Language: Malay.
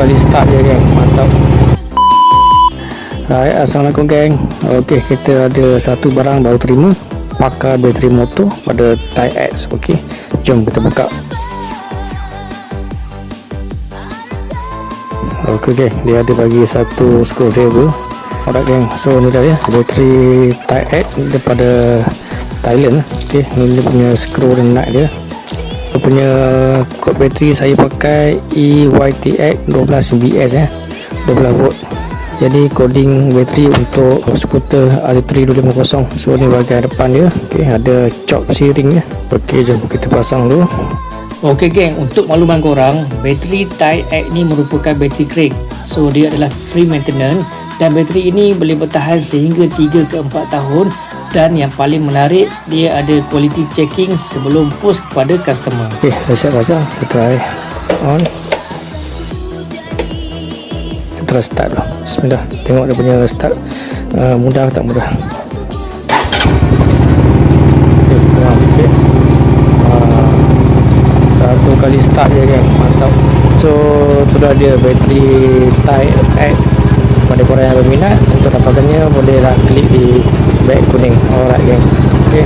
kali start je geng, mantap. Hai, assalamualaikum geng. Okey, kita ada satu barang baru terima, pakar bateri motor pada Type X. Okey, jom kita buka. Okey geng, dia ada bagi satu screwdriver. Alright geng, so ni dah ya, bateri Type X daripada Thailand. Okey, ni dia punya screw dan nut dia. Dia punya kod bateri saya pakai EYTX 12BS 12 volt. Jadi coding bateri untuk skuter R3 250. So ni bahagian depan dia. Okey, ada chop C-ring ya. Okey, jom kita pasang dulu. Okey geng, untuk makluman korang, bateri Type X ni merupakan bateri kering. So dia adalah free maintenance dan bateri ini boleh bertahan sehingga 3 ke 4 tahun. Dan yang paling menarik, dia ada quality checking sebelum post kepada customer. Okey, dah siap pasang. Kita try on. Kita try start dulu. Bismillah. Tengok dia punya start mudah tak mudah. Okey. Satu kali start je kan, mantap. So tu dah dia bateri Type X. Pada korang yang berminat untuk dapatkannya, bolehlah klik di beg kuning. Alright geng. Okey.